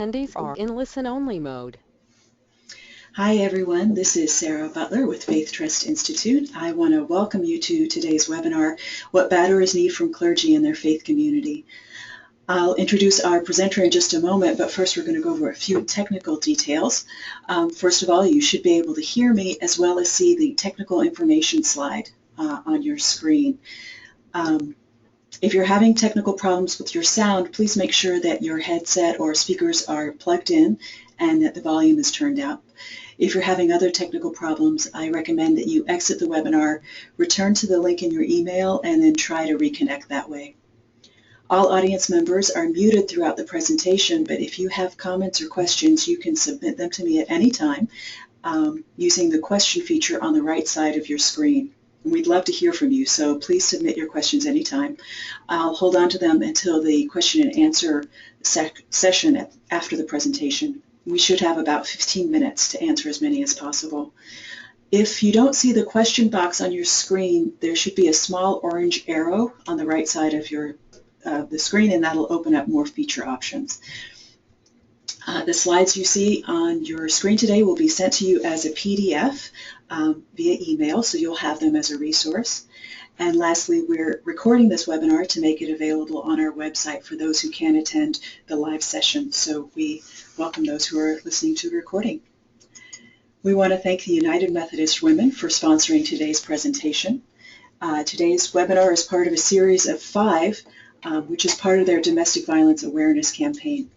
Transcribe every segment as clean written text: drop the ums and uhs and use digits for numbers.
Attendees are in listen-only mode. Hi everyone, this is Sarah Butler with Faith Trust Institute. I want to welcome you to today's webinar, What Batterers Need from Clergy in Their Faith Community. I'll introduce our presenter in just a moment, but first we're going to go over a few technical details. First of all, you should be able to hear me as well as see the technical information slide on your screen. If you're having technical problems with your sound, please make sure that your headset or speakers are plugged in and that the volume is turned up. If you're having other technical problems, I recommend that you exit the webinar, return to the link in your email, and then try to reconnect that way. All audience members are muted throughout the presentation, but if you have comments or questions, you can submit them to me at any time using the question feature on the right side of your screen. We'd love to hear from you, so please submit your questions anytime. I'll hold on to them until the question and answer session after the presentation. We should have about 15 minutes to answer as many as possible. If you don't see the question box on your screen, there should be a small orange arrow on the right side of the screen, and that'll open up more feature options. The slides you see on your screen today will be sent to you as a PDF via email, so you'll have them as a resource. And lastly, we're recording this webinar to make it available on our website for those who can't attend the live session, so we welcome those who are listening to the recording. We want to thank the United Methodist Women for sponsoring today's presentation. Today's webinar is part of a series of 5, which is part of their domestic violence awareness campaign.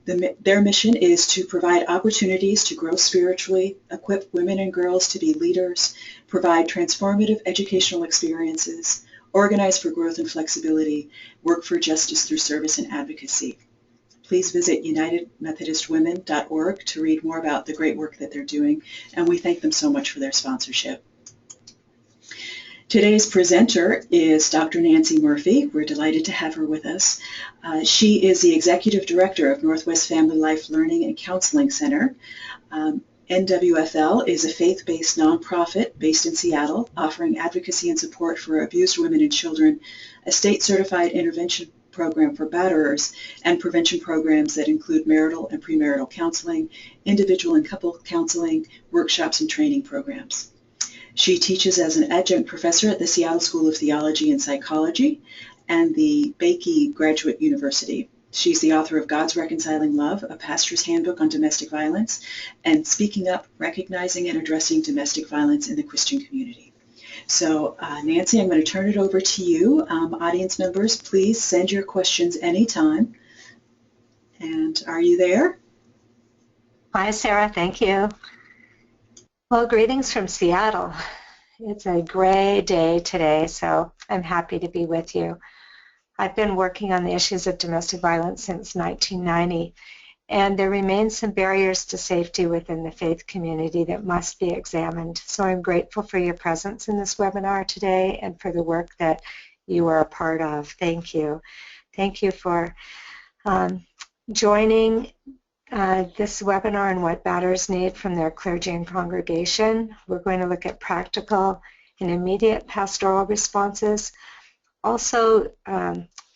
Their mission is to provide opportunities to grow spiritually, equip women and girls to be leaders, provide transformative educational experiences, organize for growth and flexibility, work for justice through service and advocacy. Please visit unitedmethodistwomen.org to read more about the great work that they're doing, and we thank them so much for their sponsorship. Today's presenter is Dr. Nancy Murphy. We're delighted to have her with us. She is the Executive Director of Northwest Family Life Learning and Counseling Center. NWFL is a faith-based nonprofit based in Seattle, offering advocacy and support for abused women and children, a state-certified intervention program for batterers, and prevention programs that include marital and premarital counseling, individual and couple counseling, workshops, and training programs. She teaches as an adjunct professor at the Seattle School of Theology and Psychology and the Bakey Graduate University. She's the author of God's Reconciling Love, a pastor's handbook on domestic violence, and Speaking Up, Recognizing and Addressing Domestic Violence in the Christian Community. So, Nancy, I'm going to turn it over to you. Audience members, please send your questions anytime. And are you there? Hi, Sarah. Thank you. Well, greetings from Seattle. It's a gray day today, so I'm happy to be with you. I've been working on the issues of domestic violence since 1990, and there remain some barriers to safety within the faith community that must be examined. So I'm grateful for your presence in this webinar today and for the work that you are a part of. Thank you. Thank you for joining this webinar on what batterers need from their clergy and congregation. We're going to look at practical and immediate pastoral responses. Also,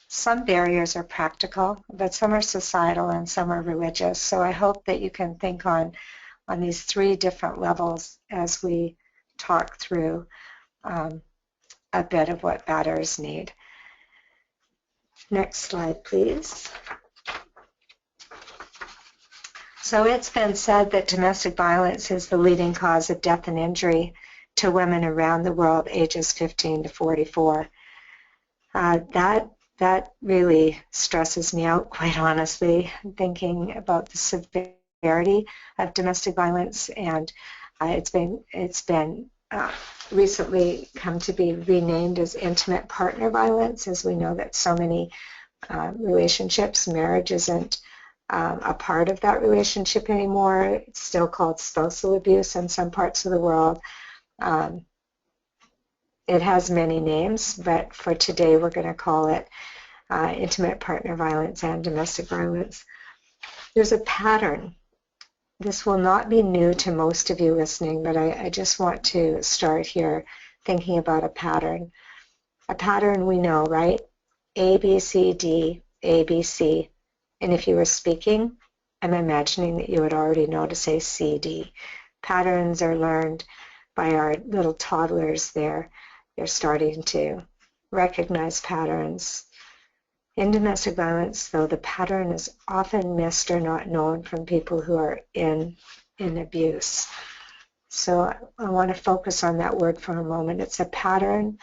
some barriers are practical, but some are societal and some are religious. So I hope that you can think on these 3 different levels as we talk through a bit of what batterers need. Next slide, please. So it's been said that domestic violence is the leading cause of death and injury to women around the world ages 15 to 44. That really stresses me out, quite honestly, thinking about the severity of domestic violence, and it's been recently come to be renamed as intimate partner violence, as we know that so many relationships, marriage isn't a part of that relationship anymore. It's still called spousal abuse in some parts of the world. It has many names, but for today we're going to call it intimate partner violence and domestic violence. There's a pattern. This will not be new to most of you listening, but I just want to start here thinking about a pattern. A pattern we know, right? A, B, C, D, A, B, C. And if you were speaking, I'm imagining that you would already know to say CD. Patterns are learned by our little toddlers. They're starting to recognize patterns. In domestic violence, though, the pattern is often missed or not known from people who are in abuse. So I want to focus on that word for a moment. It's a pattern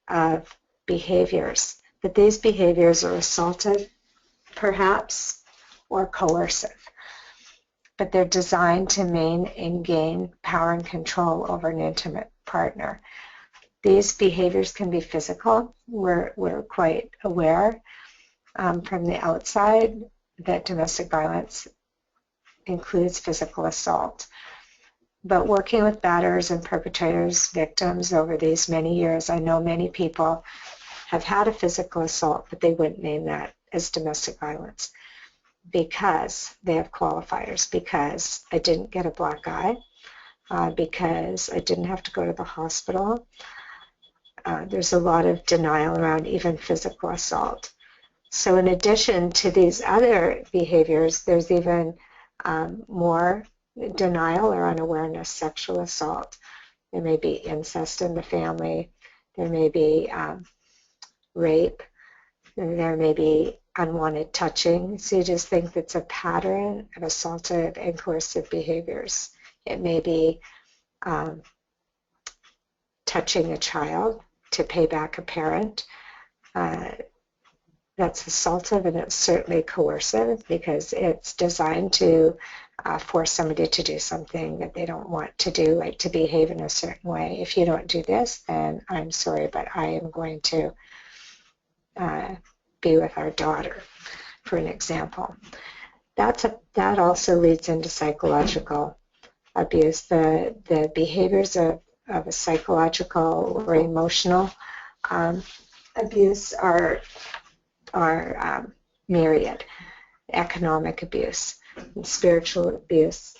of behaviors, but these behaviors are assaultive, perhaps, or coercive, but they're designed to maintain and gain power and control over an intimate partner. These behaviors can be physical. We're quite aware from the outside that domestic violence includes physical assault. But working with batterers and perpetrators, victims over these many years, I know many people have had a physical assault, but they wouldn't name that as domestic violence because they have qualifiers, because I didn't get a black eye, because I didn't have to go to the hospital. There's a lot of denial around even physical assault. So in addition to these other behaviors, there's even more denial or unawareness, sexual assault. There may be incest in the family. There may be rape. There may be unwanted touching. So you just think it's a pattern of assaultive and coercive behaviors. It may be touching a child to pay back a parent. That's assaultive, and it's certainly coercive because it's designed to force somebody to do something that they don't want to do, like to behave in a certain way. If you don't do this, then I'm sorry, but I am going to be with our daughter, for an example. That also leads into psychological abuse. The behaviors of a psychological or emotional abuse are myriad. Economic abuse, and spiritual abuse.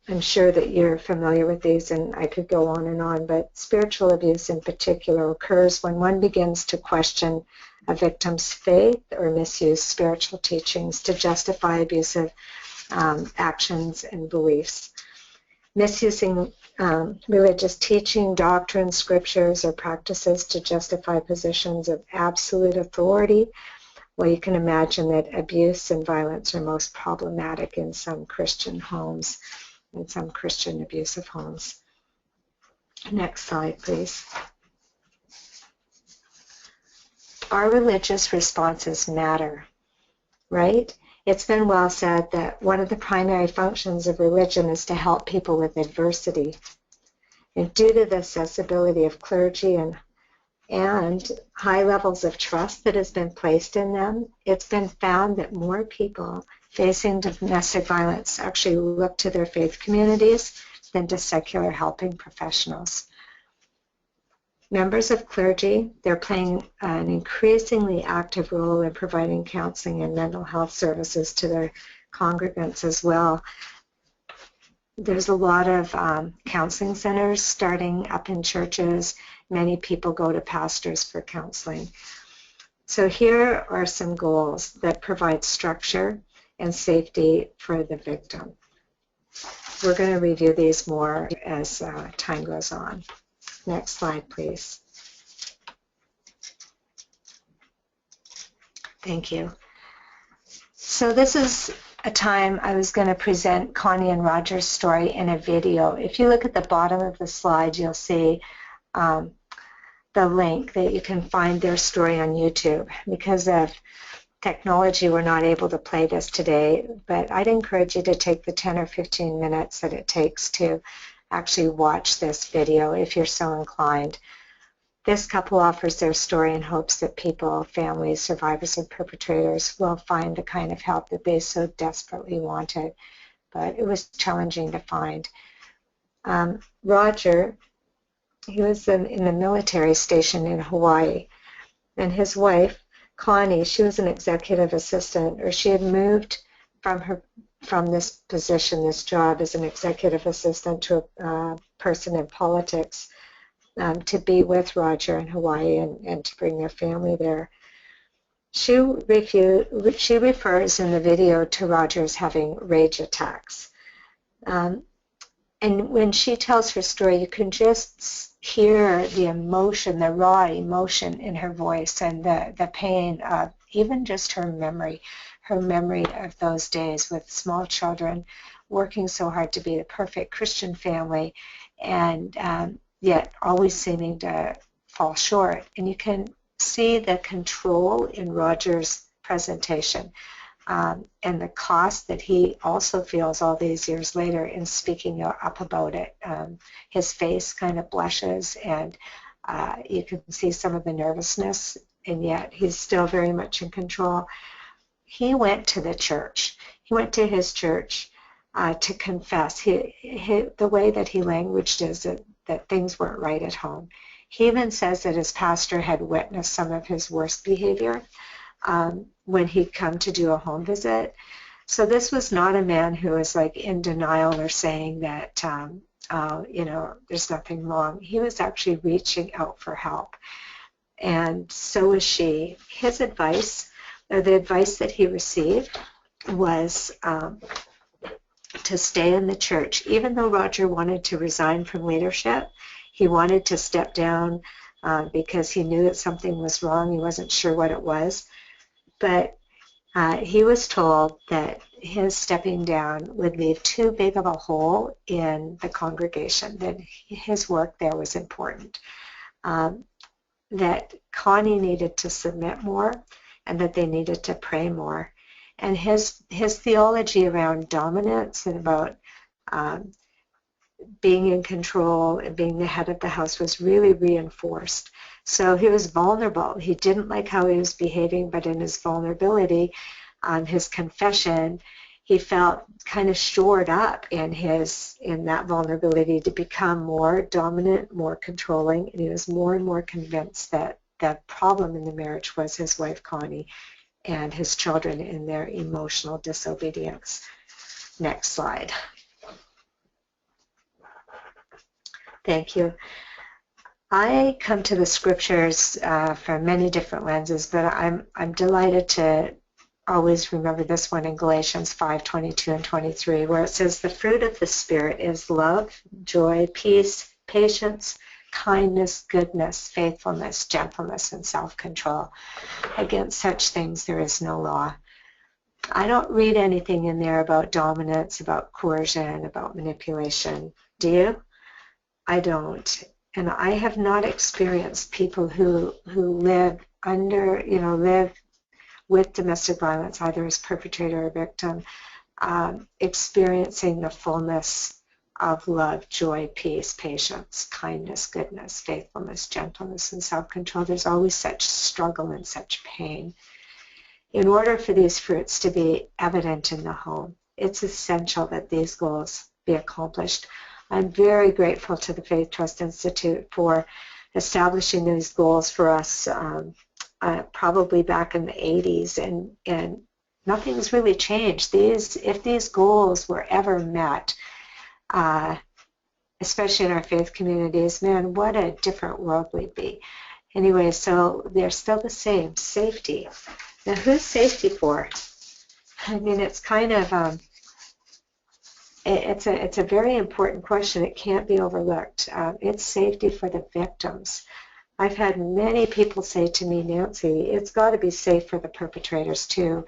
I'm sure that you're familiar with these, and I could go on, but spiritual abuse in particular occurs when one begins to question a victim's faith or misuse spiritual teachings to justify abusive actions and beliefs. Misusing religious teaching, doctrine, scriptures, or practices to justify positions of absolute authority. Well, you can imagine that abuse and violence are most problematic in some Christian homes, in some Christian abusive homes. Next slide, please. Our religious responses matter, right? It's been well said that one of the primary functions of religion is to help people with adversity. And due to the accessibility of clergy and high levels of trust that has been placed in them, it's been found that more people facing domestic violence actually look to their faith communities than to secular helping professionals. Members of clergy, they're playing an increasingly active role in providing counseling and mental health services to their congregants as well. There's a lot of counseling centers starting up in churches. Many people go to pastors for counseling. So here are some goals that provide structure and safety for the victim. We're going to review these more as time goes on. Next slide, please. Thank you. So this is a time I was going to present Kani and Roger's story in a video. If you look at the bottom of the slide, you'll see the link that you can find their story on YouTube. Because of technology, we're not able to play this today, but I'd encourage you to take the 10 or 15 minutes that it takes to actually watch this video if you're so inclined. This couple offers their story in hopes that people, families, survivors, and perpetrators will find the kind of help that they so desperately wanted, but it was challenging to find. Roger, he was in the military station in Hawaii, and his wife, Kani, she was an executive assistant, or she had moved from this position, this job as an executive assistant to a person in politics to be with Roger in Hawaii and to bring their family there. She refers in the video to Roger's having rage attacks. And when she tells her story, you can just hear the emotion, the raw emotion in her voice, and the pain of even just her memory of those days with small children, working so hard to be the perfect Christian family, and yet always seeming to fall short. And you can see the control in Roger's presentation. And the cost that he also feels all these years later in speaking up about it. His face kind of blushes, and you can see some of the nervousness, and yet he's still very much in control. He went to the church. He went to his church to confess. The way that he languaged is that things weren't right at home. He even says that his pastor had witnessed some of his worst behavior when he'd come to do a home visit. So this was not a man who was like in denial or saying that, there's nothing wrong. He was actually reaching out for help. And so was she. His advice, or the advice that he received, was to stay in the church. Even though Roger wanted to resign from leadership, he wanted to step down because he knew that something was wrong. He wasn't sure what it was. But he was told that his stepping down would leave too big of a hole in the congregation, that his work there was important, that Kani needed to submit more, and that they needed to pray more. And his theology around dominance and about being in control and being the head of the house was really reinforced. So he was vulnerable. He didn't like how he was behaving, but in his vulnerability, his confession, he felt kind of shored up in that vulnerability to become more dominant, more controlling, and he was more and more convinced that the problem in the marriage was his wife Kani and his children in their emotional disobedience. Next slide. Thank you. I come to the scriptures from many different lenses, but I'm delighted to always remember this one in Galatians 5:22 and 23, where it says, "The fruit of the Spirit is love, joy, peace, patience, kindness, goodness, faithfulness, gentleness, and self-control. Against such things there is no law." I don't read anything in there about dominance, about coercion, about manipulation. Do you? I don't. And I have not experienced people who live live with domestic violence, either as perpetrator or victim, experiencing the fullness of love, joy, peace, patience, kindness, goodness, faithfulness, gentleness, and self-control. There's always such struggle and such pain. In order for these fruits to be evident in the home, it's essential that these goals be accomplished. I'm very grateful to the Faith Trust Institute for establishing these goals for us probably back in the 80s, and nothing's really changed. If these goals were ever met, especially in our faith communities, man, what a different world we'd be. Anyway, so they're still the same. Safety. Now, who's safety for? I mean, it's kind of it's a very important question. It can't be overlooked. It's safety for the victims. I've had many people say to me, "Nancy, it's got to be safe for the perpetrators too,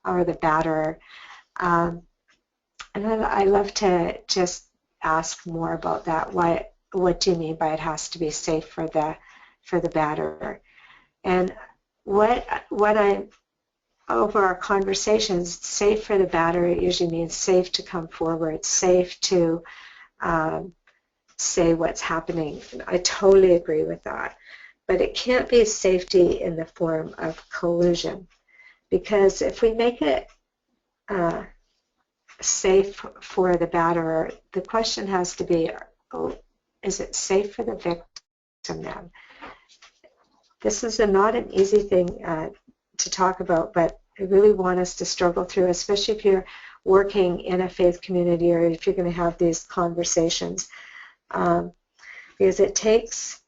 or the batterer." And I love to just ask more about that. What do you mean by it has to be safe for the batterer? And what I over our conversations, safe for the batterer usually means safe to come forward, safe to say what's happening. I totally agree with that. But it can't be safety in the form of collusion, because if we make it safe for the batterer, the question has to be, is it safe for the victim then? This is not an easy thing to talk about, but I really want us to struggle through, especially if you're working in a faith community or if you're going to have these conversations, because it takes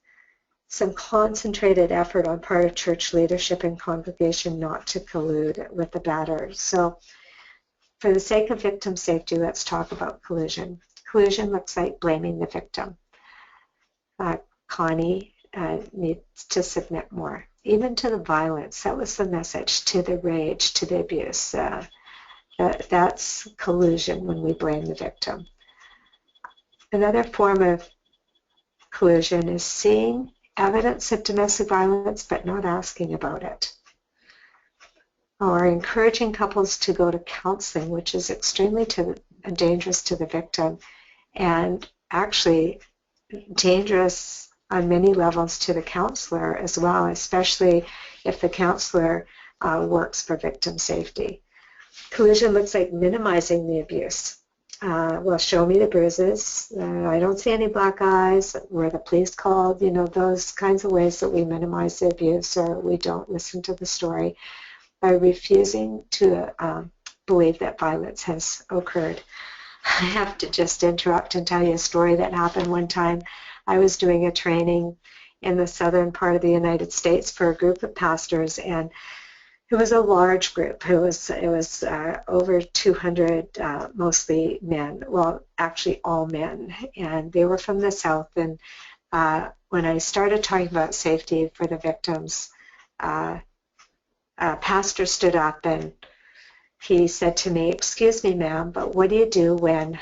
some concentrated effort on part of church leadership and congregation not to collude with the batterers. So for the sake of victim safety, let's talk about collusion. Collusion looks like blaming the victim. Kani needs to submit more, even to the violence. That was the message, to the rage, to the abuse. That's collusion when we blame the victim. Another form of collusion is seeing evidence of domestic violence but not asking about it, or encouraging couples to go to counseling, which is extremely dangerous to the victim and actually dangerous on many levels to the counselor as well, especially if the counselor works for victim safety. Collusion looks like minimizing the abuse. Well, show me the bruises. I don't see any black eyes. Were the police called? You know, those kinds of ways that we minimize the abuse, or we don't listen to the story by refusing to believe that violence has occurred. I have to just interrupt and tell you a story that happened one time. I was doing a training in the southern part of the United States for a group of pastors, and it was a large group. It was over 200, mostly men. Well, actually all men, and they were from the South. And when I started talking about safety for the victims, a pastor stood up and he said to me, "Excuse me, ma'am, but what do you do when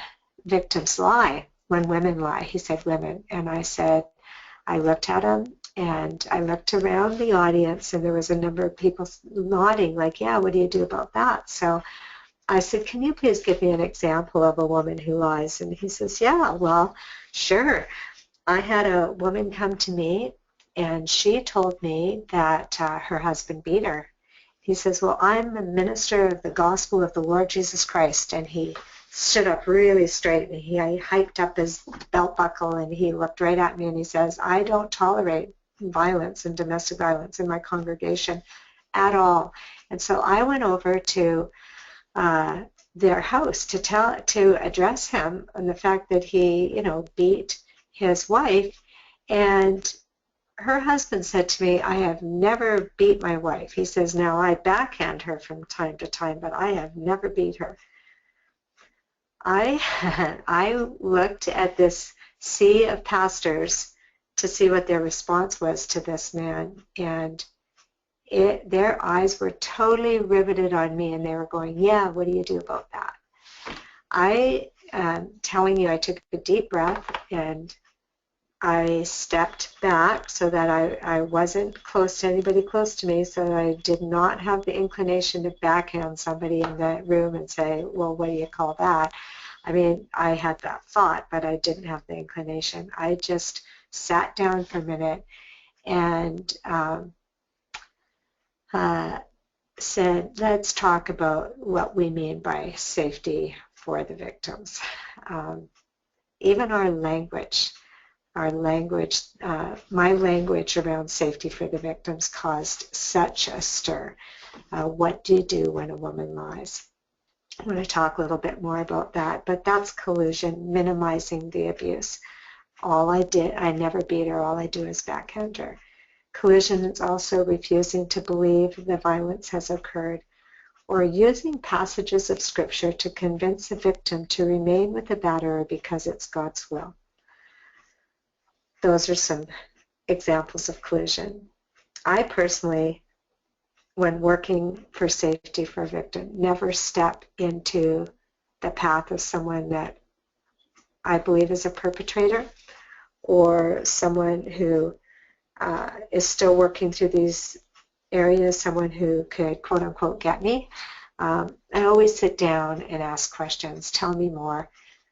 victims lie, when women lie?" He said, "Women." And I said, I looked at him and I looked around the audience, and there was a number of people nodding like, "Yeah, what do you do about that?" So I said, "Can you please give me an example of a woman who lies?" And he says, "Yeah, well, sure. I had a woman come to me and she told me that her husband beat her." He says, "Well, I'm a minister of the gospel of the Lord Jesus Christ." And he stood up really straight and he hiked up his belt buckle and he looked right at me and he says, "I don't tolerate violence and domestic violence in my congregation at all." And so I went over to their house to address him on the fact that he, beat his wife. And her husband said to me, "I have never beat my wife." He says, "Now I backhand her from time to time, but I have never beat her." I looked at this sea of pastors to see what their response was to this man, and their eyes were totally riveted on me, and they were going, "Yeah, what do you do about that?" I am telling you, I took a deep breath and I stepped back so that I wasn't close to anybody close to me, so that I did not have the inclination to backhand somebody in the room and say, "Well, what do you call that?" I mean, I had that thought, but I didn't have the inclination. I just sat down for a minute and said, "Let's talk about what we mean by safety for the victims." Even our language, my language around safety for the victims caused such a stir. What do you do when a woman lies? I'm going to talk a little bit more about that, but that's collusion, minimizing the abuse. I never beat her, all I do is backhand her. Collusion is also refusing to believe the violence has occurred, or using passages of Scripture to convince the victim to remain with the batterer because it's God's will. Those are some examples of collusion. I personally, when working for safety for a victim, never step into the path of someone that I believe is a perpetrator or someone who is still working through these areas, someone who could quote unquote get me. I always sit down and ask questions. Tell me more.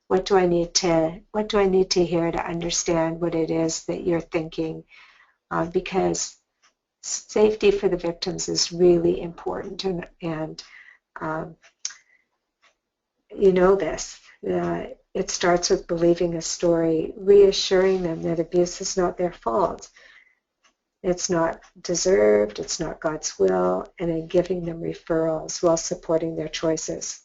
What do I need to hear to understand what it is that you're thinking? Because safety for the victims is really important, and you know this. It starts with believing a story, reassuring them that abuse is not their fault. It's not deserved, it's not God's will, and then giving them referrals while supporting their choices.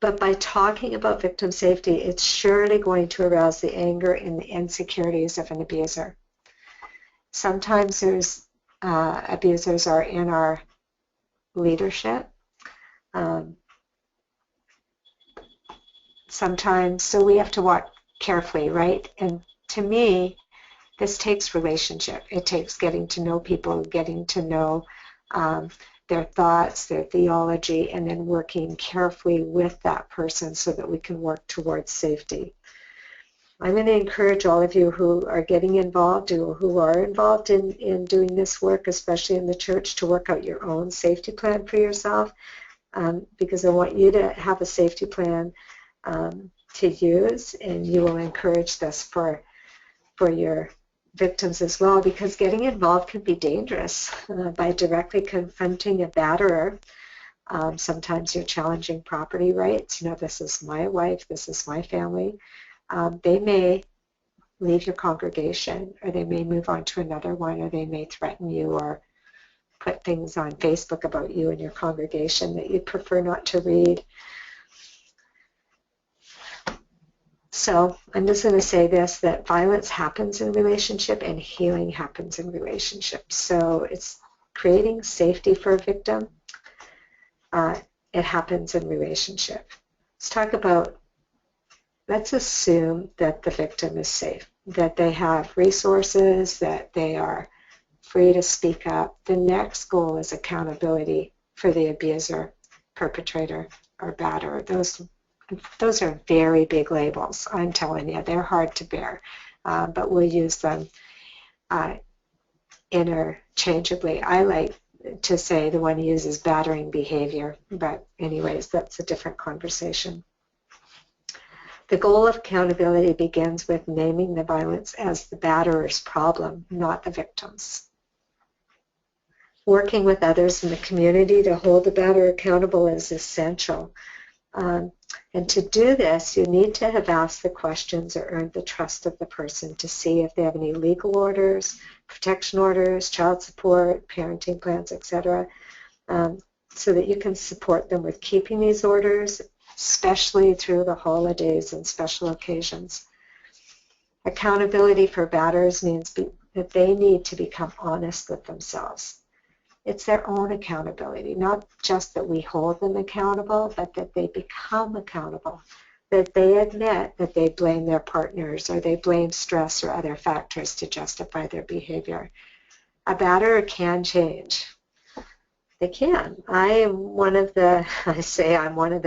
But by talking about victim safety, it's surely going to arouse the anger and the insecurities of an abuser. Sometimes there's abusers are in our leadership. Sometimes, so we have to watch carefully, right? And to me, this takes relationship. It takes getting to know people, getting to know their thoughts, their theology, and then working carefully with that person so that we can work towards safety. I'm going to encourage all of you who are getting involved or who are involved in doing this work, especially in the church, to work out your own safety plan for yourself, because I want you to have a safety plan to use, and you will encourage this for your victims as well, because getting involved can be dangerous by directly confronting a batterer. Sometimes you're challenging property rights. You know, this is my wife, this is my family. They may leave your congregation, or they may move on to another one, or they may threaten you or put things on Facebook about you and your congregation that you'd prefer not to read. So I'm just going to say this, that violence happens in relationship and healing happens in relationship. So it's creating safety for a victim. It happens in relationship. Let's talk about, let's assume that the victim is safe, that they have resources, that they are free to speak up. The next goal is accountability for the abuser, perpetrator, or batterer. Those are very big labels, I'm telling you. They're hard to bear, but we'll use them interchangeably. I like to say the one uses battering behavior, but anyways, that's a different conversation. The goal of accountability begins with naming the violence as the batterer's problem, not the victim's. Working with others in the community to hold the batterer accountable is essential. And to do this, you need to have asked the questions or earned the trust of the person to see if they have any legal orders, protection orders, child support, parenting plans, etc., so that you can support them with keeping these orders, especially through the holidays and special occasions. Accountability for batterers means that they need to become honest with themselves. It's their own accountability, not just that we hold them accountable, but that they become accountable, that they admit that they blame their partners or they blame stress or other factors to justify their behavior. A batterer can change. They can. I'm one of the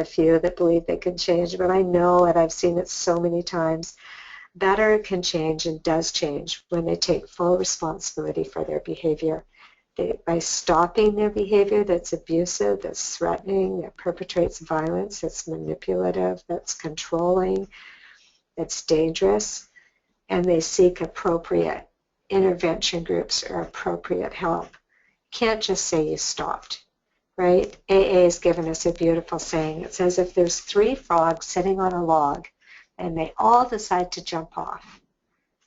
few that believe they can change, but I know it. I've seen it so many times. Batterer can change and does change when they take full responsibility for their behavior. By stopping their behavior that's abusive, that's threatening, that perpetrates violence, that's manipulative, that's controlling, that's dangerous, and they seek appropriate intervention groups or appropriate help. You can't just say you stopped, right? AA has given us a beautiful saying. It says if there's 3 frogs sitting on a log and they all decide to jump off,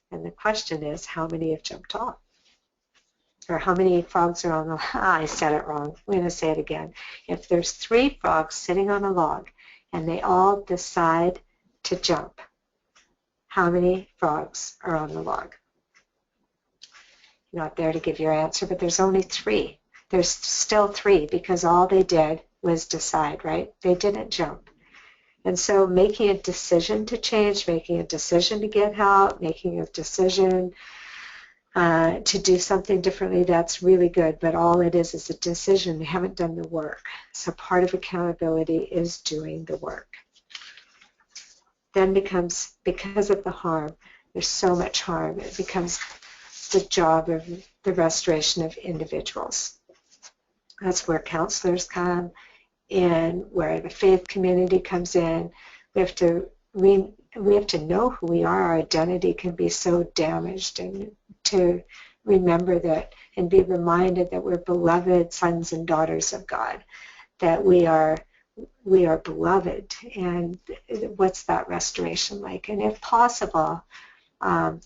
and the question is how many have jumped off? Or how many frogs are on the log? I said it wrong. I'm going to say it again. If there's 3 frogs sitting on a log and they all decide to jump, how many frogs are on the log? You're not there to give your answer, but there's only 3. There's still 3 because all they did was decide, right? They didn't jump. And so making a decision to change, making a decision to get help, making a decision to do something differently, that's really good, but all it is a decision. You haven't done the work. So part of accountability is doing the work. Then becomes, because of the harm, there's so much harm, it becomes the job of the restoration of individuals. That's where counselors come in, where the faith community comes in. We have to know who we are. Our identity can be so damaged, and to remember that and be reminded that we're beloved sons and daughters of God, that we are beloved, and what's that restoration like? And if possible, the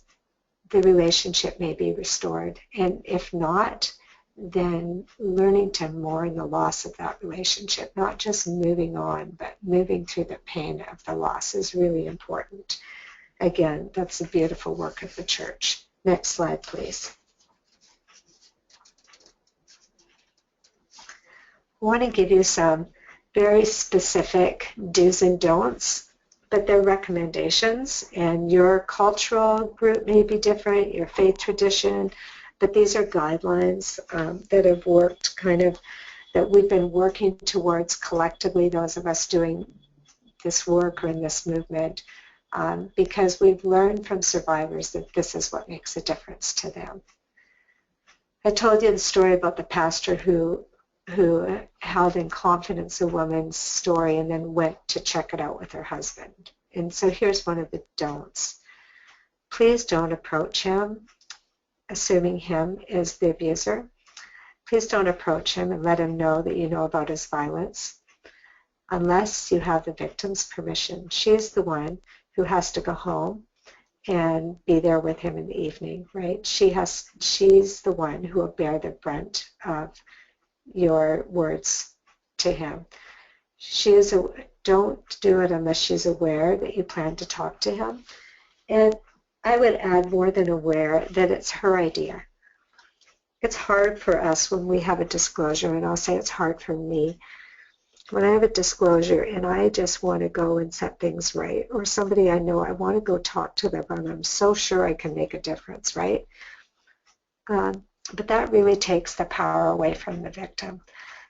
relationship may be restored, and if not, then learning to mourn the loss of that relationship, not just moving on, but moving through the pain of the loss is really important. Again, that's the beautiful work of the church. Next slide, please. want to give you some very specific do's and don'ts, but they're recommendations, and your cultural group may be different, your faith tradition, but these are guidelines that have worked that we've been working towards collectively, those of us doing this work or in this movement, because we've learned from survivors that this is what makes a difference to them. I told you the story about the pastor who held in confidence a woman's story and then went to check it out with her husband. And so here's one of the don'ts. Please don't approach him, assuming him is the abuser. Please don't approach him and let him know that you know about his violence unless you have the victim's permission. She's the one who has to go home and be there with him in the evening, right? She's the one who will bear the brunt of your words to him. Don't do it unless she's aware that you plan to talk to him. And I would add, more than aware, that it's her idea. It's hard for us when we have a disclosure, and I'll say it's hard for me when I have a disclosure and I just want to go and set things right, or somebody I know, I want to go talk to them and I'm so sure I can make a difference, right? But that really takes the power away from the victim.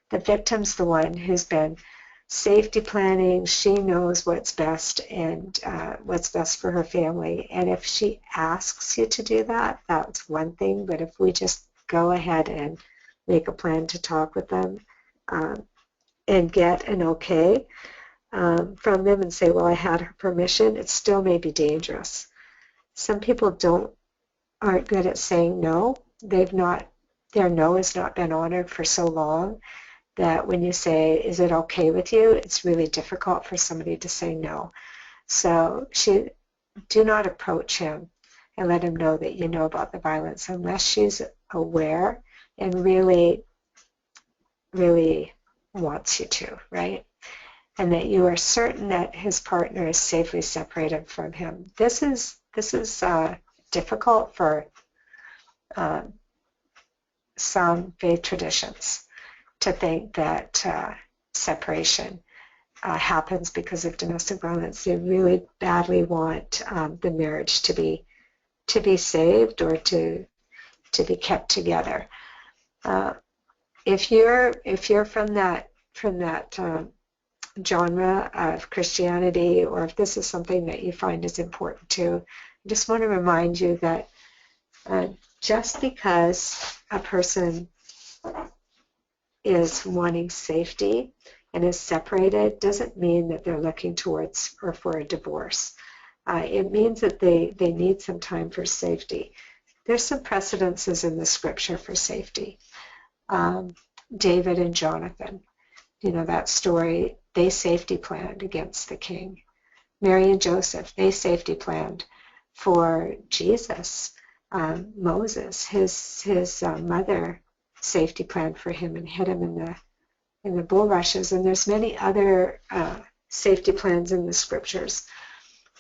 The victim's the one who's been safety planning. She knows what's best and what's best for her family. And if she asks you to do that, that's one thing. But if we just go ahead and make a plan to talk with them and get an okay from them and say, well, I had her permission, it still may be dangerous. Some people aren't good at saying no. Their no has not been honored for so long that when you say, is it okay with you, it's really difficult for somebody to say no. So do not approach him and let him know that you know about the violence unless she's aware and really, really wants you to, right? And that you are certain that his partner is safely separated from him. This is difficult for some faith traditions to think that separation happens because of domestic violence. They really badly want the marriage to be saved or to be kept together. If you're from that genre of Christianity, or if this is something that you find is important too, I just want to remind you that just because a person is wanting safety and is separated doesn't mean that they're looking towards or for a divorce. It means that they need some time for safety. There's some precedences in the scripture for safety. David and Jonathan, that story, they safety planned against the king. Mary and Joseph, they safety planned for Jesus. Moses, his mother safety planned for him and hid him in the bulrushes. And there's many other safety plans in the scriptures.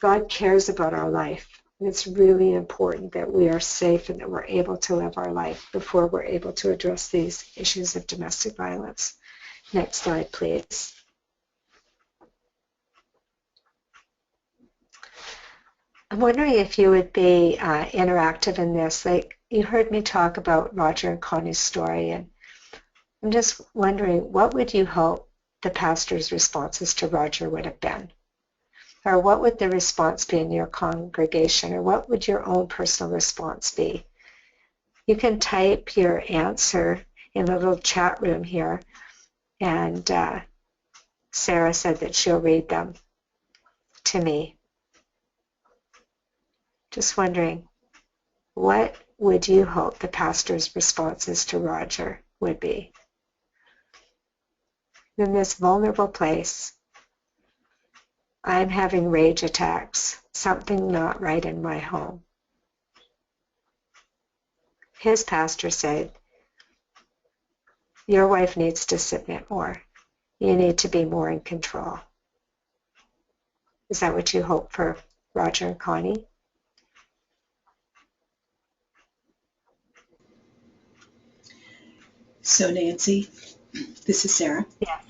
God cares about our life. And it's really important that we are safe and that we're able to live our life before we're able to address these issues of domestic violence. Next slide, please. I'm wondering if you would be interactive in this. Like, you heard me talk about Roger and Kani's story, and I'm just wondering, what would you hope the pastor's responses to Roger would have been? Or what would the response be in your congregation? Or what would your own personal response be? You can type your answer in the little chat room here, and Sarah said that she'll read them to me. Just wondering, what would you hope the pastor's responses to Roger would be? In this vulnerable place, I'm having rage attacks, something not right in my home. His pastor said, your wife needs to submit more. You need to be more in control. Is that what you hope for Roger and Kani? So Nancy, This is Sarah. Yeah.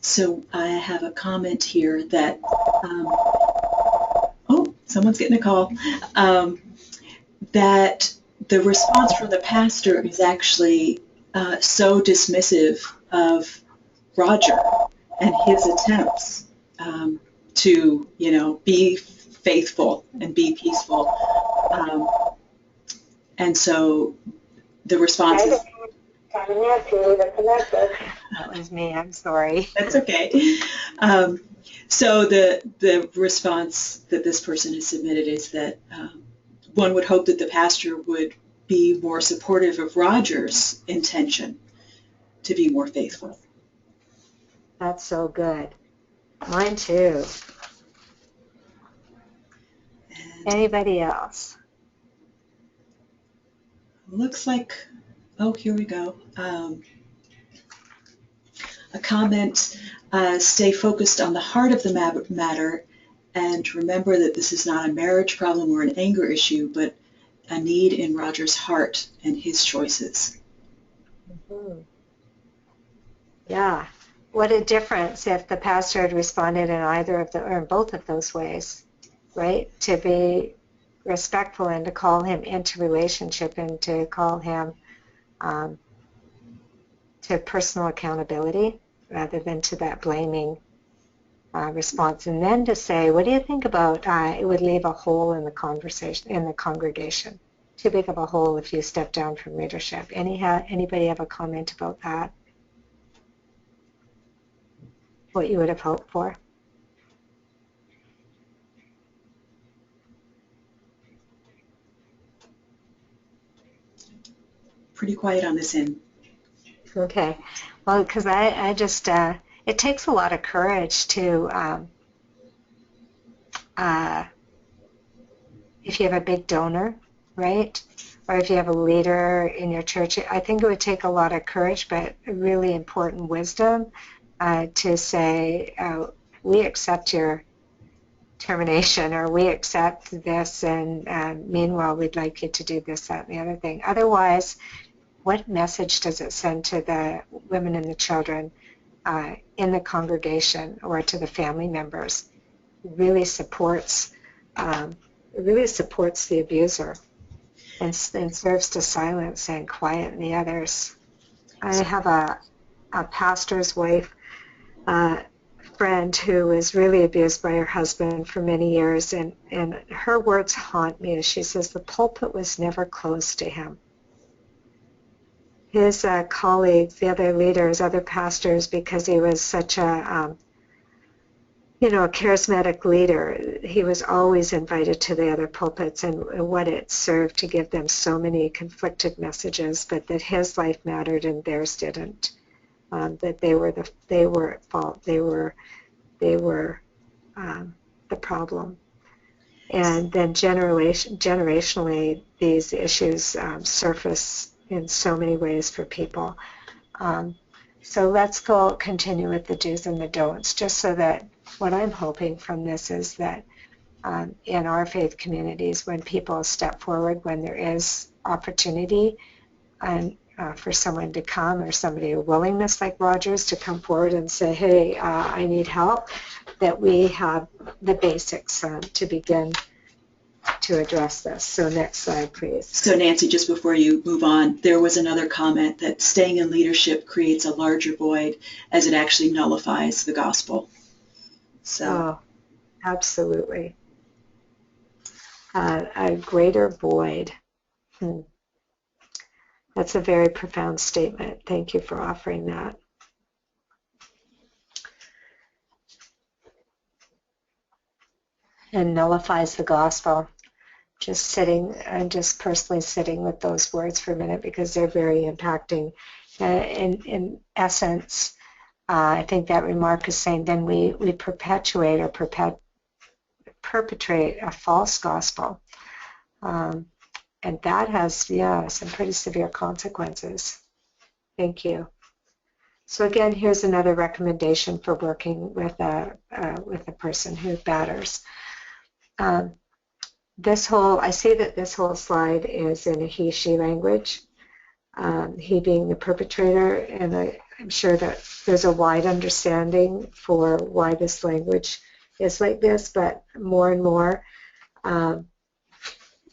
So I have a comment here that, oh, someone's getting a call, that the response from the pastor is actually so dismissive of Roger and his attempts to, be faithful and be peaceful. And so the response is... That was me. I'm sorry. That's okay. So the response that this person has submitted is that one would hope that the pastor would be more supportive of Roger's intention to be more faithful. That's so good. Mine too. And Anybody else? looks like, oh, here we go. A comment, stay focused on the heart of the matter and remember that this is not a marriage problem or an anger issue, but a need in Roger's heart and his choices. Mm-hmm. Yeah. What a difference if the pastor had responded in either of the, or in both of those ways, right? To be respectful and to call him into relationship and to call him to personal accountability rather than to that blaming response. And then to say, what do you think about, it would leave a hole in the conversation, in the congregation. Too big of a hole if you step down from leadership. Anybody have a comment about that? What you would have hoped for? Pretty quiet on this end. Okay. Well, because I just, it takes a lot of courage to, if you have a big donor, right? Or if you have a leader in your church, I think it would take a lot of courage, but really important wisdom to say, we accept your termination, or we accept this, and meanwhile, we'd like you to do this, that, and the other thing. Otherwise, what message does it send to the women and the children in the congregation or to the family members? It really supports the abuser and serves to silence and quieten the others. I have a pastor's wife friend who was really abused by her husband for many years, and her words haunt me. She says the pulpit was never closed to him. His colleagues, the other leaders, other pastors, because he was such a charismatic leader, he was always invited to the other pulpits, and what it served to give them so many conflicted messages, but that his life mattered and theirs didn't. That they were at fault. They were the problem. And then generationally, these issues surface in so many ways for people. So let's continue with the do's and the don'ts, just so that what I'm hoping from this is that in our faith communities, when people step forward, when there is opportunity and for someone to come, or somebody, a willingness like Roger's to come forward and say, hey, I need help, that we have the basics to begin to address this. So next slide, please. So Nancy, just before you move on, there was another comment that staying in leadership creates a larger void as it actually nullifies the gospel. So. Oh, absolutely. A greater void. That's a very profound statement. Thank you for offering that. And nullifies the gospel. I'm just personally sitting with those words for a minute because they're very impacting. In essence, I think that remark is saying then we perpetuate or perpetrate a false gospel. And that has, some pretty severe consequences. Thank you. So again, here's another recommendation for working with a person who batters. I see that this whole slide is in a he/she language. He being the perpetrator, and I'm sure that there's a wide understanding for why this language is like this, but more and more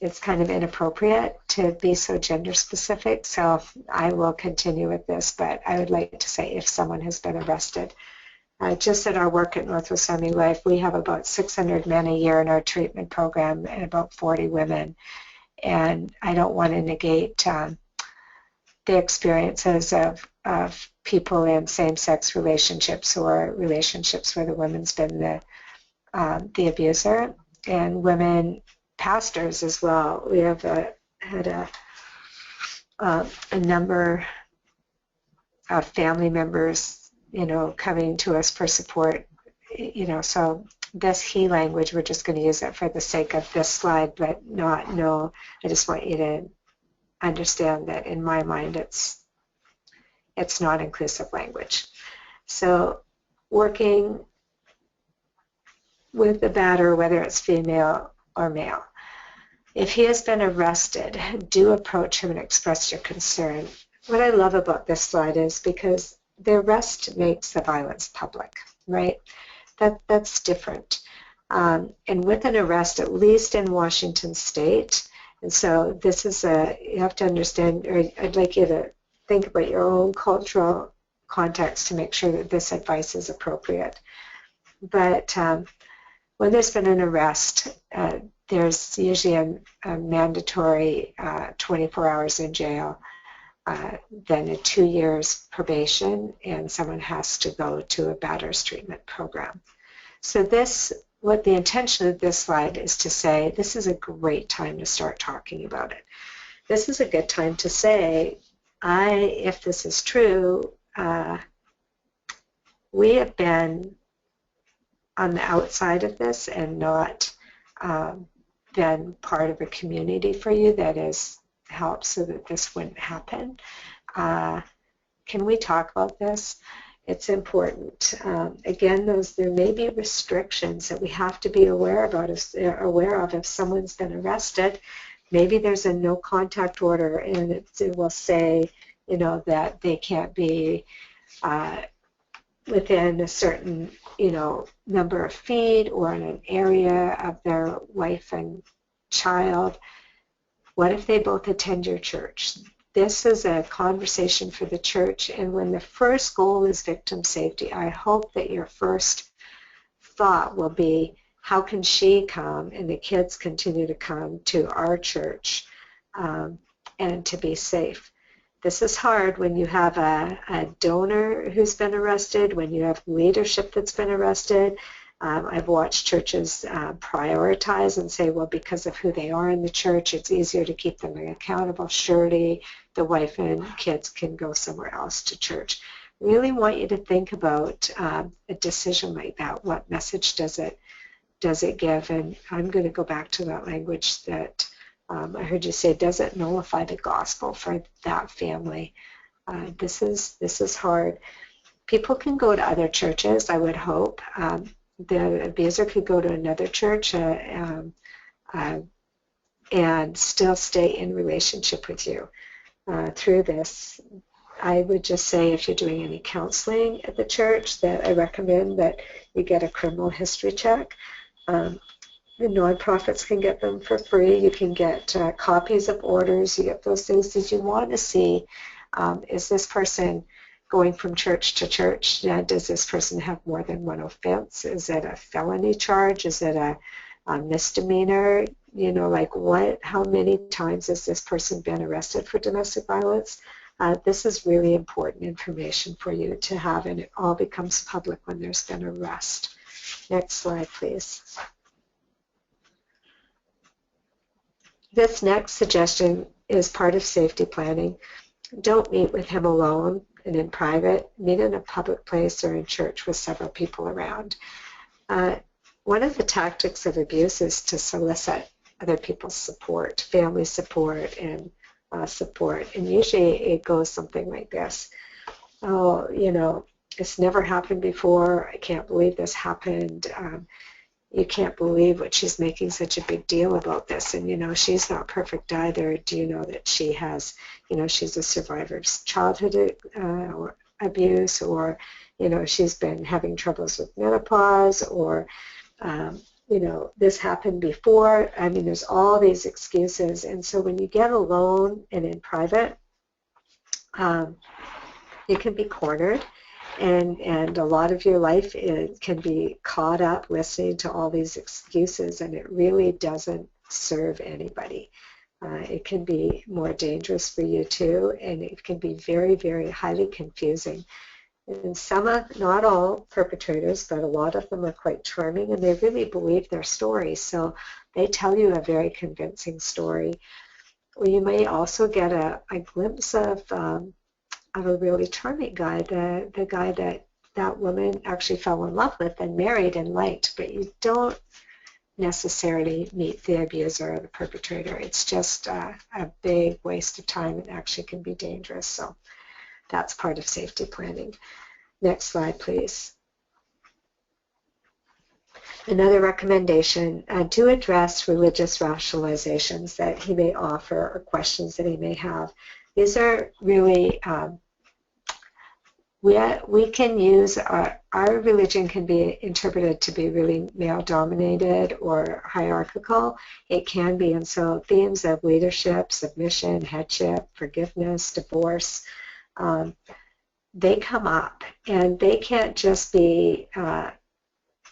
it's kind of inappropriate to be so gender specific. So I will continue with this, but I would like to say if someone has been arrested. Just at our work at Northwest Army Life, we have about 600 men a year in our treatment program and about 40 women. And I don't want to negate the experiences of people in same-sex relationships or relationships where the woman's been the abuser, and women pastors as well. We have had a number of family members, coming to us for support, so this he language, we're just going to use it for the sake of this slide, but I just want you to understand that in my mind it's not inclusive language. So working with the batterer, whether it's female or male, if he has been arrested, do approach him and express your concern. What I love about this slide is because the arrest makes the violence public, right? That's different. And with an arrest, at least in Washington State, and so this is you have to understand, or I'd like you to think about your own cultural context to make sure that this advice is appropriate. But when there's been an arrest, there's usually a mandatory 24 hours in jail, then a 2 years probation, and someone has to go to a batterers treatment program. So what the intention of this slide is to say, this is a great time to start talking about it. This is a good time to say, if this is true, we have been on the outside of this and not been part of a community for you that has helped so that this wouldn't happen. Can we talk about this? It's important. Again, there may be restrictions that we have to be aware of if someone's been arrested. Maybe there's a no contact order, and it will say, that they can't be within a certain, number of feet or in an area of their wife and child. What if they both attend your church? This is a conversation for the church, and when the first goal is victim safety, I hope that your first thought will be, how can she come and the kids continue to come to our church and to be safe? This is hard when you have a donor who's been arrested, when you have leadership that's been arrested. I've watched churches prioritize and say, well, because of who they are in the church, it's easier to keep them accountable. Surely the wife and kids can go somewhere else to church. Really want you to think about a decision like that. What message does it give? And I'm going to go back to that language that I heard you say, doesn't nullify the gospel for that family. This is hard. People can go to other churches, I would hope. The abuser could go to another church and still stay in relationship with you through this. I would just say, if you're doing any counseling at the church, that I recommend that you get a criminal history check. The nonprofits can get them for free. You can get copies of orders. You get those things that you want to see. Is this person going from church to church? Does this person have more than one offense? Is it a felony charge? Is it a misdemeanor? How many times has this person been arrested for domestic violence? This is really important information for you to have, and it all becomes public when there's been arrest. Next slide, please. This next suggestion is part of safety planning. Don't meet with him alone and in private. Meet in a public place or in church with several people around. One of the tactics of abuse is to solicit other people's support, family support, and support. And usually it goes something like this. Oh, it's never happened before. I can't believe this happened. You can't believe what she's making such a big deal about this. And, she's not perfect either. Do you know that she has, she's a survivor of childhood abuse, or, she's been having troubles with menopause, or, this happened before. I mean, there's all these excuses. And so when you get alone and in private, you can be cornered, and a lot of your life can be caught up listening to all these excuses, and it really doesn't serve anybody. It can be more dangerous for you too, and it can be very, very highly confusing. And not all perpetrators, but a lot of them are quite charming, and they really believe their story. So they tell you a very convincing story. Or you may also get a glimpse of a really charming guy, the guy that woman actually fell in love with and married and liked, but you don't necessarily meet the abuser or the perpetrator. It's just a big waste of time and actually can be dangerous. So that's part of safety planning. Next slide, please. Another recommendation, to address religious rationalizations that he may offer or questions that he may have. These are really, we can use, our religion can be interpreted to be really male-dominated or hierarchical. It can be, and so themes of leadership, submission, headship, forgiveness, divorce, they come up, and they can't just be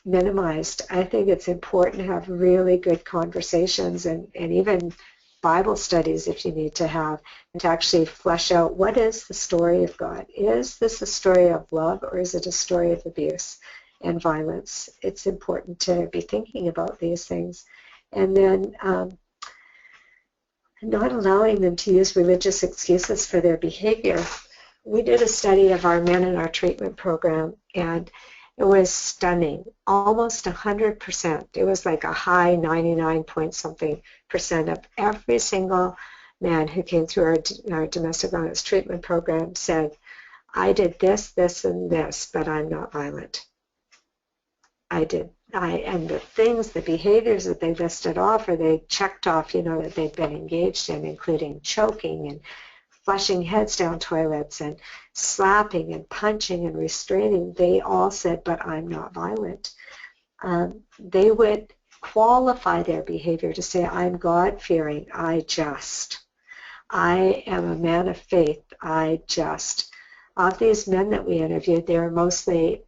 minimized. I think it's important to have really good conversations and even Bible studies if you need to have, and to actually flesh out what is the story of God. Is this a story of love, or is it a story of abuse and violence? It's important to be thinking about these things. And then not allowing them to use religious excuses for their behavior. We did a study of our men in our treatment program, and it was stunning. Almost 100%. It was like a high 99 point something percent of every single man who came through our domestic violence treatment program said, I did this, this, and this, but I'm not violent. And the things, the behaviors that they listed off, or they checked off, that they'd been engaged in, including choking and flushing heads down toilets and slapping and punching and restraining, they all said, but I'm not violent. They would qualify their behavior to say, I'm God-fearing, I am a man of faith, Of these men that we interviewed, they were mostly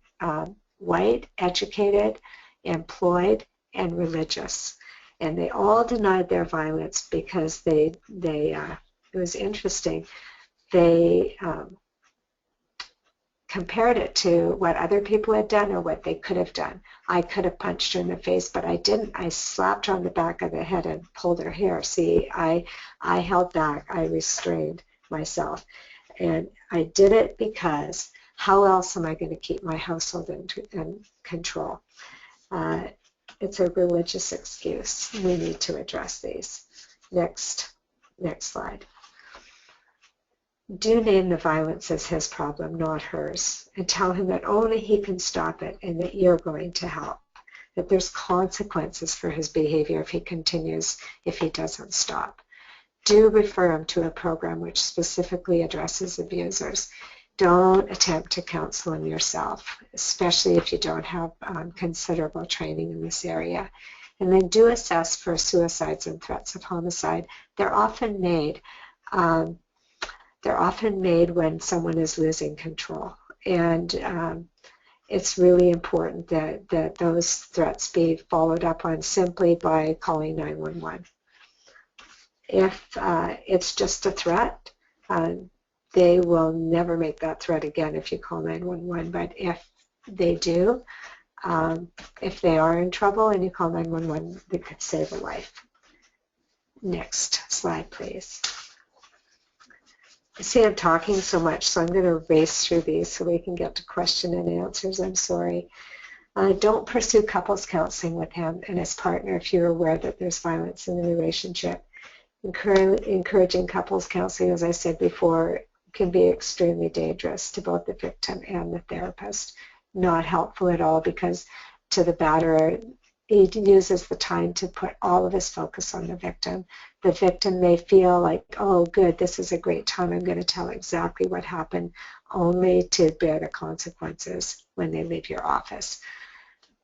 white, educated, employed, and religious. And they all denied their violence because it was interesting. They compared it to what other people had done or what they could have done. I could have punched her in the face, but I didn't. I slapped her on the back of the head and pulled her hair. See, I held back. I restrained myself. And I did it because how else am I going to keep my household in control? It's a religious excuse. We need to address these. Next slide. Do name the violence as his problem, not hers, and tell him that only he can stop it and that you're going to help, that there's consequences for his behavior if he continues, if he doesn't stop. Do refer him to a program which specifically addresses abusers. Don't attempt to counsel him yourself, especially if you don't have considerable training in this area. And then do assess for suicides and threats of homicide. They're often made when someone is losing control. And it's really important that those threats be followed up on simply by calling 911. If it's just a threat, they will never make that threat again if you call 911. But if they do, if they are in trouble and you call 911, they could save a life. Next slide, please. I see I'm talking so much, so I'm going to race through these so we can get to question and answers. I'm sorry. Don't pursue couples counseling with him and his partner if you're aware that there's violence in the relationship. Encouraging couples counseling, as I said before, can be extremely dangerous to both the victim and the therapist. Not helpful at all, because to the batterer, he uses the time to put all of his focus on the victim. The victim may feel like, oh, good, this is a great time. I'm going to tell exactly what happened. only to bear the consequences when they leave your office.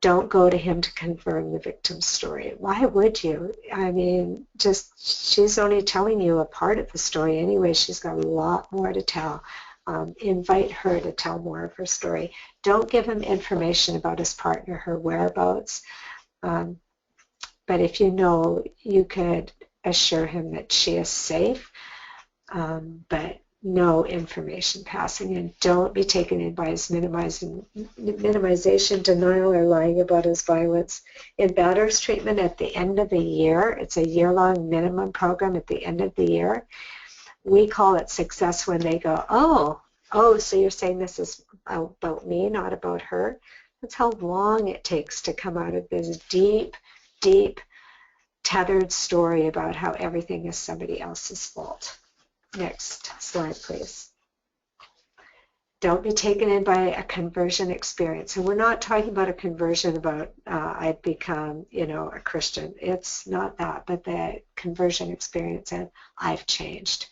Don't go to him to confirm the victim's story. Why would you? I mean, she's only telling you a part of the story anyway. She's got a lot more to tell. Invite her to tell more of her story. Don't give him information about his partner, her whereabouts. But if you know, you could assure him that she is safe, but no information passing, and don't be taken in by his minimization, denial, or lying about his violence. In Batterers treatment at the end of the year, it's a year-long minimum program at the end of the year, we call it success when they go, oh, so you're saying this is about me, not about her? That's how long it takes to come out of this deep, tethered story about how everything is somebody else's fault. Next slide, please. Don't be taken in by a conversion experience. And we're not talking about a conversion about I've become, a Christian. It's not that, but the conversion experience and I've changed.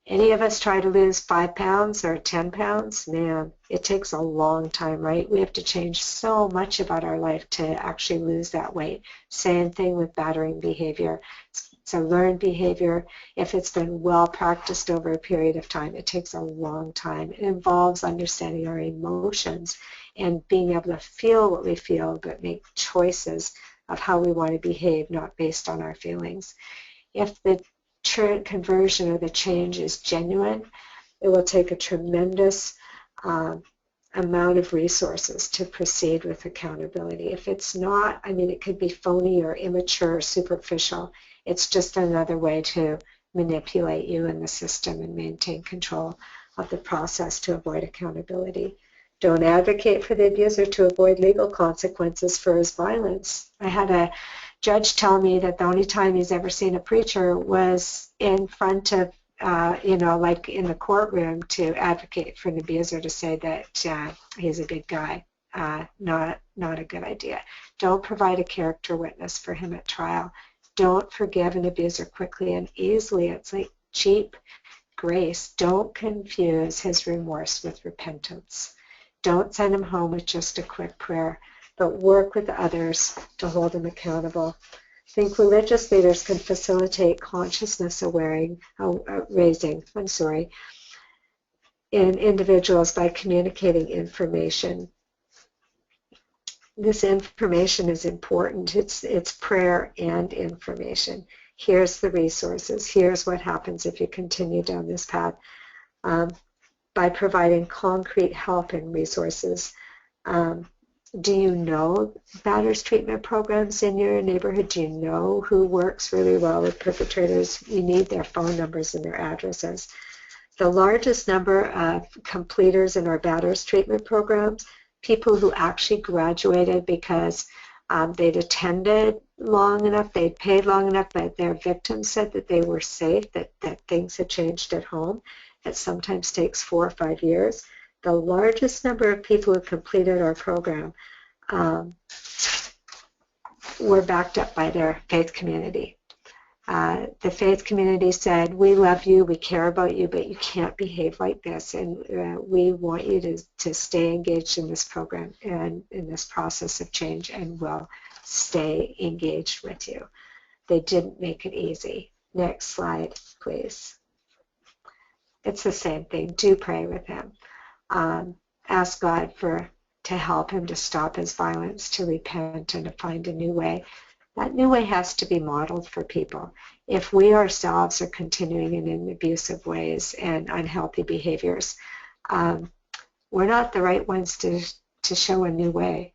Any of us try to lose 5 pounds or 10 pounds? Man, it takes a long time, right? We have to change so much about our life to actually lose that weight. Same thing with battering behavior. It's a learned behavior. If it's been well practiced over a period of time, it takes a long time. It involves understanding our emotions and being able to feel what we feel, but make choices of how we want to behave, not based on our feelings. If the conversion or the change is genuine, it will take a tremendous amount of resources to proceed with accountability. If it's not, it could be phony or immature or superficial. It's just another way to manipulate you in the system and maintain control of the process to avoid accountability. Don't advocate for the abuser to avoid legal consequences for his violence. I had a judge tell me that the only time he's ever seen a preacher was in front of, like in the courtroom to advocate for an abuser to say that he's a good guy. Not a good idea. Don't provide a character witness for him at trial. Don't forgive an abuser quickly and easily. It's like cheap grace. Don't confuse his remorse with repentance. Don't send him home with just a quick prayer, but work with others to hold him accountable. I think religious leaders can facilitate consciousness raising in individuals by communicating information. This information is important. It's prayer and information. Here's the resources. Here's what happens if you continue down this path. By providing concrete help and resources. Do you know Batterers treatment programs in your neighborhood? Do you know who works really well with perpetrators? You need their phone numbers and their addresses. The largest number of completers in our Batterers treatment programs, people who actually graduated because they'd attended long enough, they'd paid long enough, but their victims said that they were safe, that things had changed at home. It sometimes takes 4 or 5 years. The largest number of people who completed our program were backed up by their faith community. The faith community said, we love you, we care about you, but you can't behave like this, and we want you to stay engaged in this program and in this process of change, and we'll stay engaged with you. They didn't make it easy. Next slide, please. It's the same thing. Do pray with him. Ask God to help him to stop his violence, to repent, and to find a new way. That new way has to be modeled for people. If we ourselves are continuing in abusive ways and unhealthy behaviors, we're not the right ones to show a new way.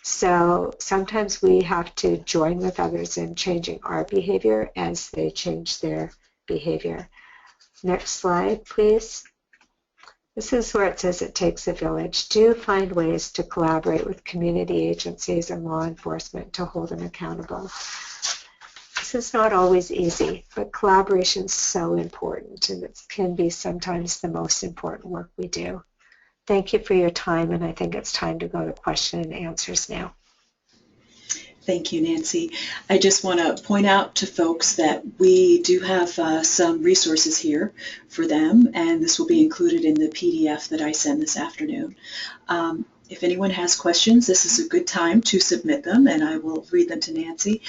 So sometimes we have to join with others in changing our behavior as they change their behavior. Next slide, please. This is where it says it takes a village. Do find ways to collaborate with community agencies and law enforcement to hold them accountable. This is not always easy, but collaboration is so important, and it can be sometimes the most important work we do. Thank you for your time, and I think it's time to go to question and answers now. Thank you, Nancy. I just want to point out to folks that we do have some resources here for them, and this will be included in the PDF that I send this afternoon. If anyone has questions, this is a good time to submit them, and I will read them to Nancy.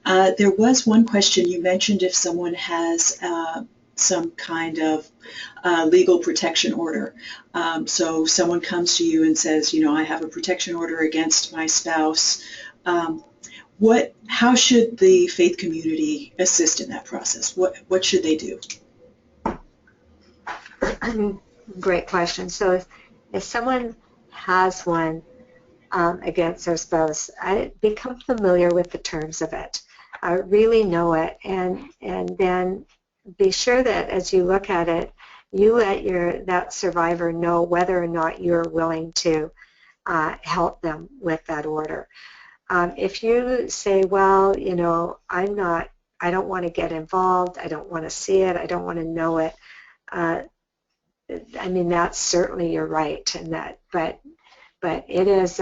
There was one question you mentioned if someone has some kind of legal protection order. So someone comes to you and says, you know, I have a protection order against my spouse. How should the faith community assist in that process? What should they do? Great question. So if someone has one against their spouse, become familiar with the terms of it. Really know it, and then be sure that as you look at it, you let that survivor know whether or not you're willing to help them with that order. If you say, well, you know, I don't want to get involved, I don't want to see it, I don't want to know it, I mean, that's certainly your right, and but it is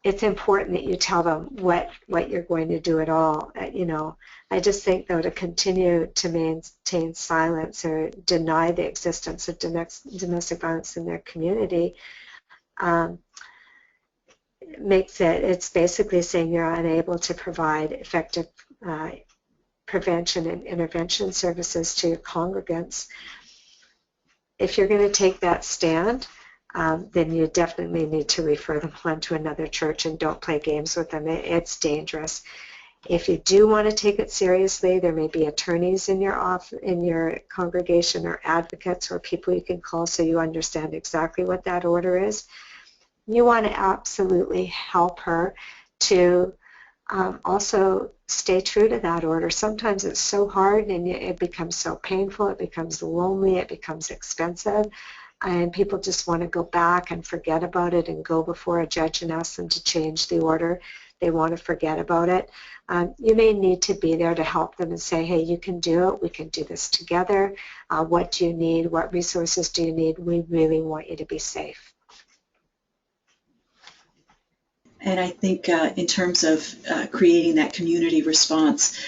it's important that you tell them what you're going to do at all. You know, I just think though to continue to maintain silence or deny the existence of domestic violence in their community it's basically saying you're unable to provide effective prevention and intervention services to your congregants. If you're going to take that stand, then you definitely need to refer them on to another church and don't play games with them. It's dangerous. If you do want to take it seriously, there may be attorneys in your congregation or advocates or people you can call so you understand exactly what that order is. You want to absolutely help her to also stay true to that order. Sometimes it's so hard and it becomes so painful, it becomes lonely, it becomes expensive, and people just want to go back and forget about it and go before a judge and ask them to change the order. They want to forget about it. You may need to be there to help them and say, hey, you can do it, we can do this together. What do you need? What resources do you need? We really want you to be safe. And I think in terms of creating that community response,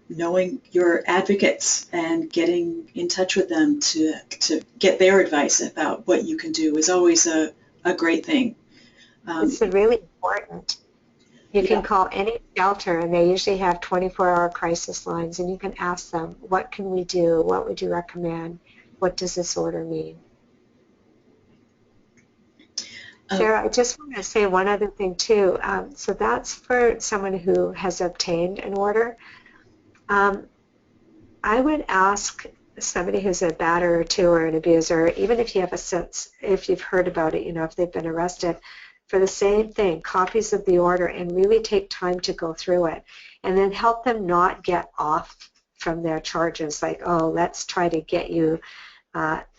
knowing your advocates and getting in touch with them to get their advice about what you can do is always a great thing. It's really important. You can call any shelter, and they usually have 24-hour crisis lines, and you can ask them, what can we do? What would you recommend? What does this order mean? Sarah, I just want to say one other thing too. So that's for someone who has obtained an order. I would ask somebody who's a batterer too or an abuser, even if you have a sense, if you've heard about it, you know, if they've been arrested, for the same thing, copies of the order, and really take time to go through it, and then help them not get off from their charges. Like, oh, let's try to get you,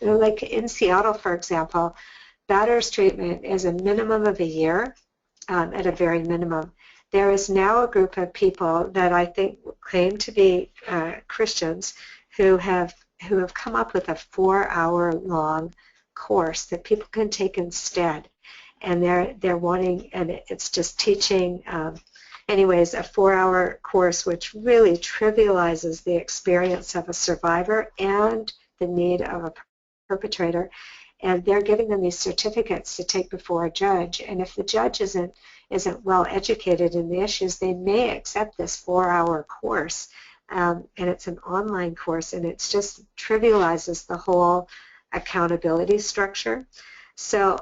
like in Seattle, for example. Batterers treatment is a minimum of a year, at a very minimum. There is now a group of people that I think claim to be Christians who have come up with a 4-hour-long course that people can take instead, and they're wanting, and it's just teaching. Anyways, a 4-hour course which really trivializes the experience of a survivor and the need of a perpetrator. And they're giving them these certificates to take before a judge. And if the judge isn't well educated in the issues, they may accept this 4-hour course. And it's an online course, and it just trivializes the whole accountability structure. So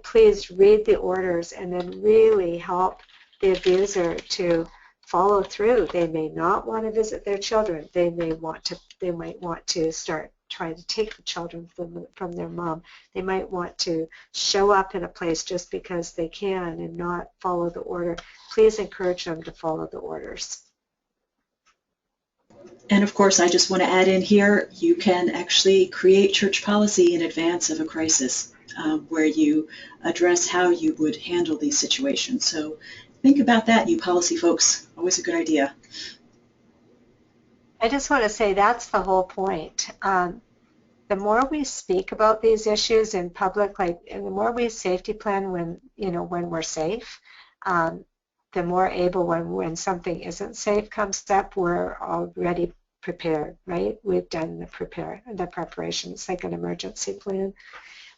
please read the orders and then really help the abuser to follow through. They may not want to visit their children. They might want to start trying to take the children from their mom. They might want to show up in a place just because they can and not follow the order. Please encourage them to follow the orders. And of course, I just want to add in here, you can actually create church policy in advance of a crisis where you address how you would handle these situations. So think about that, you policy folks. Always a good idea. I just want to say that's the whole point. The more we speak about these issues in public, and the more we safety plan when we're safe, the more able, when something isn't safe comes up, we're already prepared, right? We've done the preparation. It's like an emergency plan.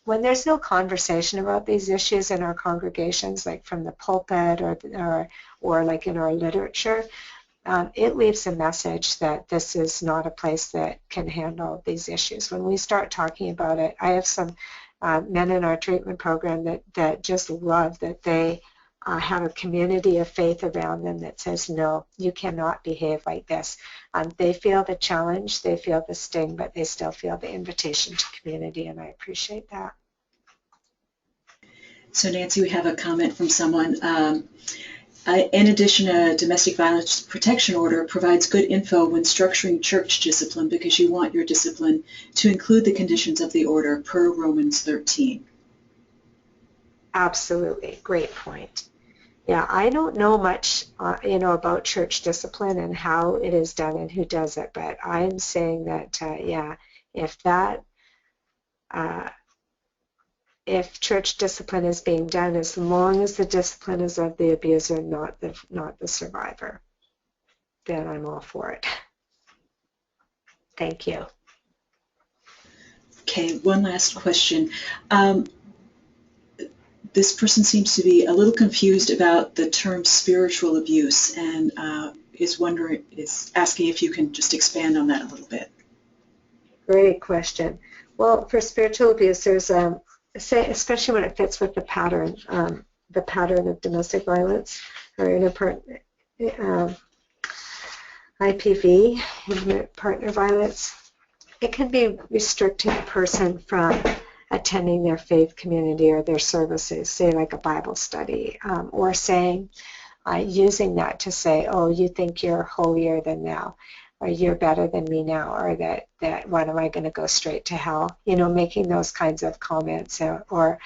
When there's no conversation about these issues in our congregations, like from the pulpit or like in our literature, it leaves a message that this is not a place that can handle these issues. When we start talking about it, I have some men in our treatment program that just love that they have a community of faith around them that says, no, you cannot behave like this. They feel the challenge, they feel the sting, but they still feel the invitation to community, and I appreciate that. So Nancy, we have a comment from someone. In addition, a domestic violence protection order provides good info when structuring church discipline because you want your discipline to include the conditions of the order per Romans 13. Absolutely. Great point. Yeah, I don't know much, about church discipline and how it is done and who does it, but I'm saying that, if church discipline is being done, as long as the discipline is of the abuser, not the survivor, then I'm all for it. Thank you. Okay, one last question. This person seems to be a little confused about the term spiritual abuse and is asking if you can just expand on that a little bit. Great question. Well, for spiritual abuse, there's especially when it fits with the pattern of domestic violence or IPV, intimate partner violence. It can be restricting a person from attending their faith community or their services, say like a Bible study, or saying, using that to say, oh, you think you're holier than thou, or you're better than me now, or that when am I going to go straight to hell? Making those kinds of comments, or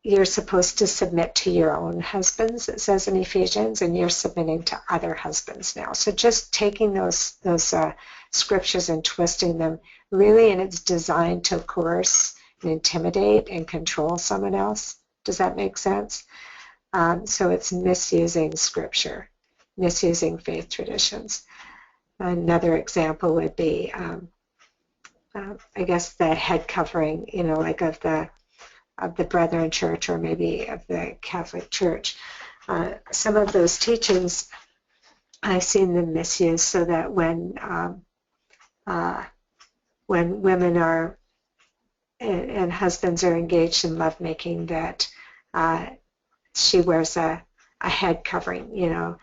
you're supposed to submit to your own husbands, it says in Ephesians, and you're submitting to other husbands now. So just taking those scriptures and twisting them, really, and it's designed to coerce and intimidate and control someone else. Does that make sense? So it's misusing scripture, misusing faith traditions. Another example would be, I guess, the head covering, like of the Brethren Church or maybe of the Catholic Church. Some of those teachings, I've seen them misused so that when women are and husbands are engaged in lovemaking, that she wears a head covering,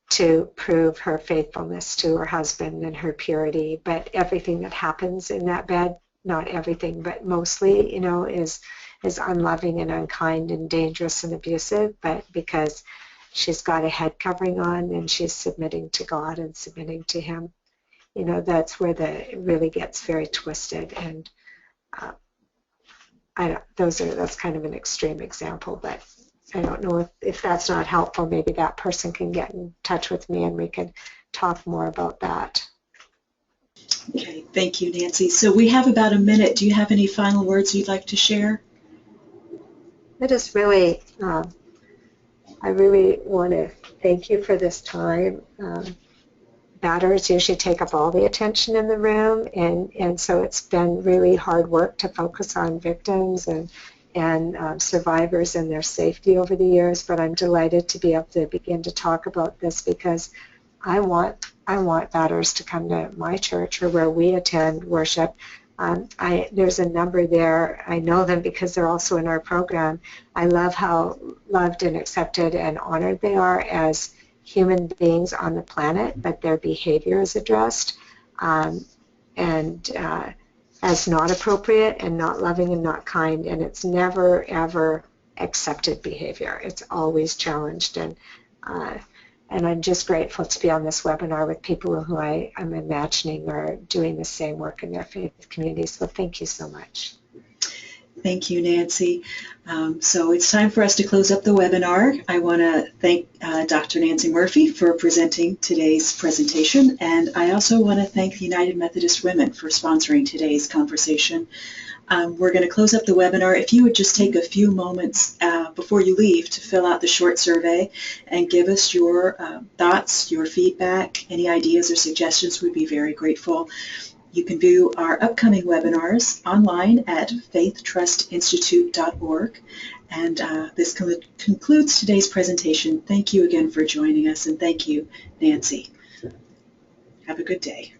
to prove her faithfulness to her husband and her purity. But everything that happens in that bed, not everything, but mostly, is unloving and unkind and dangerous and abusive. But because she's got a head covering on and she's submitting to God and submitting to Him, that's where it really gets very twisted. And that's kind of an extreme example, but I don't know if that's not helpful. Maybe that person can get in touch with me and we can talk more about that. Okay, thank you, Nancy. So we have about a minute. Do you have any final words you'd like to share? I just really, I really want to thank you for this time. Batterers usually take up all the attention in the room, and so it's been really hard work to focus on victims and survivors and their safety over the years, but I'm delighted to be able to begin to talk about this because I want batterers to come to my church or where we attend worship. There's a number there. I know them because they're also in our program. I love how loved and accepted and honored they are as human beings on the planet, but their behavior is addressed and as not appropriate and not loving and not kind, and it's never, ever accepted behavior. It's always challenged, and I'm just grateful to be on this webinar with people who I'm imagining are doing the same work in their faith community, so thank you so much. Thank you, Nancy. So it's time for us to close up the webinar. I want to thank Dr. Nancy Murphy for presenting today's presentation, and I also want to thank the United Methodist Women for sponsoring today's conversation. We're going to close up the webinar. If you would just take a few moments before you leave to fill out the short survey and give us your thoughts, your feedback, any ideas or suggestions, we'd be very grateful. You can view our upcoming webinars online at faithtrustinstitute.org. And this concludes today's presentation. Thank you again for joining us, and thank you, Nancy. Have a good day.